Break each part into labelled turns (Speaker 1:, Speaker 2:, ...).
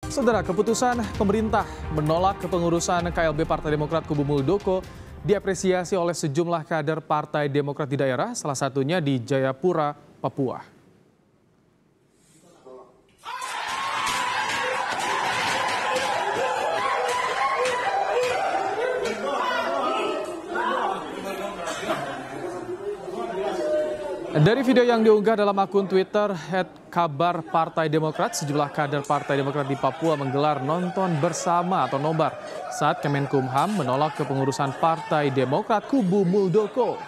Speaker 1: Saudara, keputusan pemerintah menolak kepengurusan KLB Partai Demokrat Kubu Muldoko diapresiasi oleh sejumlah kader Partai Demokrat di daerah, salah satunya di Jayapura, Papua. Dari video yang diunggah dalam akun Twitter @kabar_partai_demokrat, sejumlah kader Partai Demokrat di Papua menggelar nonton bersama atau nobar saat Kemenkumham menolak kepengurusan Partai Demokrat Kubu Muldoko.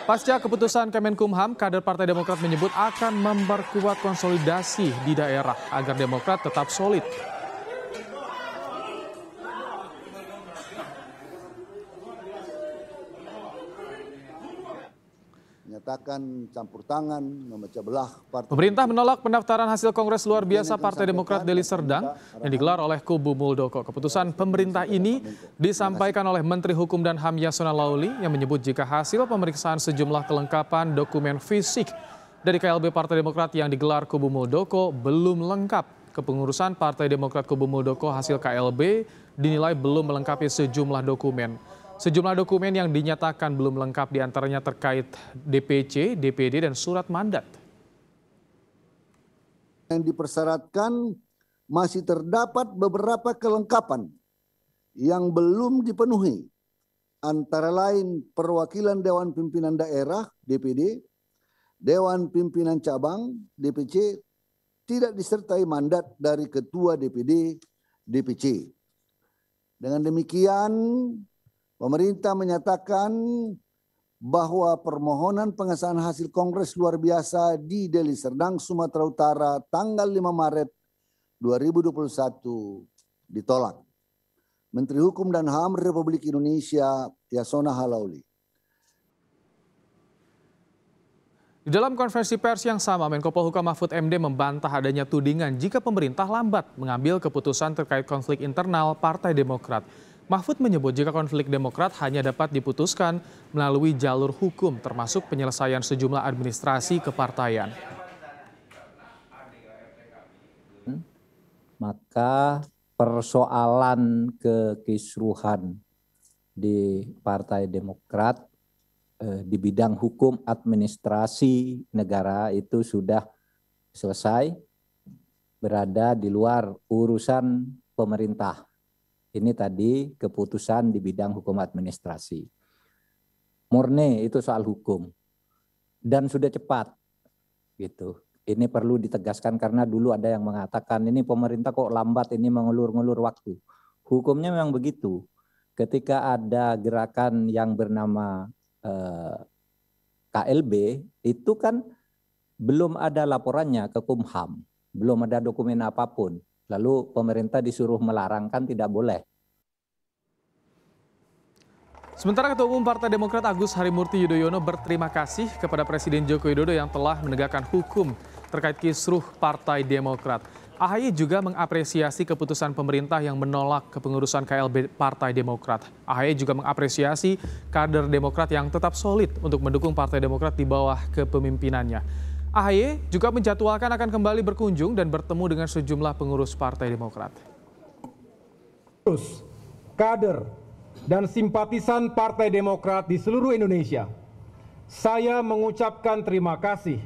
Speaker 1: Pasca keputusan Kemenkumham, kader Partai Demokrat menyebut akan memperkuat konsolidasi di daerah agar Demokrat tetap solid.
Speaker 2: Menyatakan campur tangan, memecah belah partai.
Speaker 1: Pemerintah menolak pendaftaran hasil Kongres Luar Biasa Partai Demokrat Deli Serdang yang digelar oleh Kubu Muldoko. Keputusan pemerintah ini disampaikan oleh Menteri Hukum dan HAM Yasona Laoly yang menyebut jika hasil pemeriksaan sejumlah kelengkapan dokumen fisik dari KLB Partai Demokrat yang digelar Kubu Muldoko belum lengkap. Kepengurusan Partai Demokrat Kubu Muldoko hasil KLB dinilai belum melengkapi sejumlah dokumen. Sejumlah dokumen yang dinyatakan belum lengkap diantaranya terkait DPC, DPD, dan surat mandat.
Speaker 2: Yang dipersyaratkan masih terdapat beberapa kelengkapan yang belum dipenuhi. Antara lain perwakilan Dewan Pimpinan Daerah, DPD, Dewan Pimpinan Cabang, DPC, tidak disertai mandat dari Ketua DPD, DPC. Dengan demikian, pemerintah menyatakan bahwa permohonan pengesahan hasil Kongres Luar Biasa di Deli Serdang, Sumatera Utara tanggal 5 Maret 2021 ditolak. Menteri Hukum dan HAM Republik Indonesia Yasona Laoly.
Speaker 1: Di dalam konferensi pers yang sama, Menko Polhukam Mahfud MD membantah adanya tudingan jika pemerintah lambat mengambil keputusan terkait konflik internal Partai Demokrat. Mahfud menyebut jika konflik Demokrat hanya dapat diputuskan melalui jalur hukum termasuk penyelesaian sejumlah administrasi kepartaian.
Speaker 3: Maka persoalan kekisruhan di Partai Demokrat di bidang hukum administrasi negara itu sudah selesai, berada di luar urusan pemerintah. Ini tadi keputusan di bidang hukum administrasi. Murni itu soal hukum. Dan sudah cepat. Gitu. Ini perlu ditegaskan karena dulu ada yang mengatakan ini pemerintah kok lambat, ini mengulur-ngulur waktu. Hukumnya memang begitu. Ketika ada gerakan yang bernama KLB, itu kan belum ada laporannya ke Kumham. Belum ada dokumen apapun. Lalu pemerintah disuruh melarang, kan tidak boleh.
Speaker 1: Sementara Ketua Umum Partai Demokrat Agus Harimurti Yudhoyono berterima kasih kepada Presiden Joko Widodo yang telah menegakkan hukum terkait kisruh Partai Demokrat. AHY juga mengapresiasi keputusan pemerintah yang menolak kepengurusan KLB Partai Demokrat. AHY juga mengapresiasi kader Demokrat yang tetap solid untuk mendukung Partai Demokrat di bawah kepemimpinannya. AHY juga menjadwalkan akan kembali berkunjung dan bertemu dengan sejumlah pengurus Partai Demokrat.
Speaker 4: Kader dan simpatisan Partai Demokrat di seluruh Indonesia, saya mengucapkan terima kasih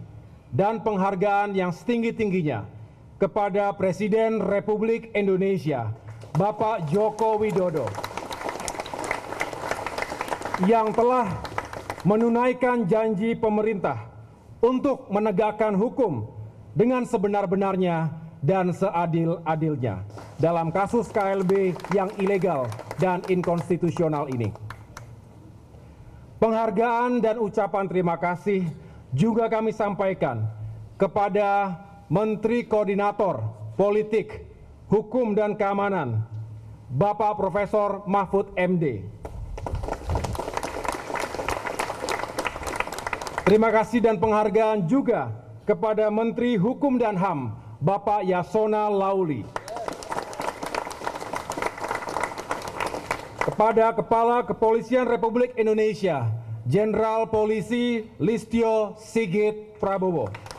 Speaker 4: dan penghargaan yang setinggi-tingginya kepada Presiden Republik Indonesia, Bapak Joko Widodo, yang telah menunaikan janji pemerintah untuk menegakkan hukum dengan sebenar-benarnya dan seadil-adilnya dalam kasus KLB yang ilegal dan inkonstitusional ini. Penghargaan dan ucapan terima kasih juga kami sampaikan kepada Menteri Koordinator Politik, Hukum dan Keamanan, Bapak Profesor Mahfud MD. Terima kasih dan penghargaan juga kepada Menteri Hukum dan HAM, Bapak Yasona Laoly. Kepada Kepala Kepolisian Republik Indonesia, Jenderal Polisi Listio Sigit Prabowo.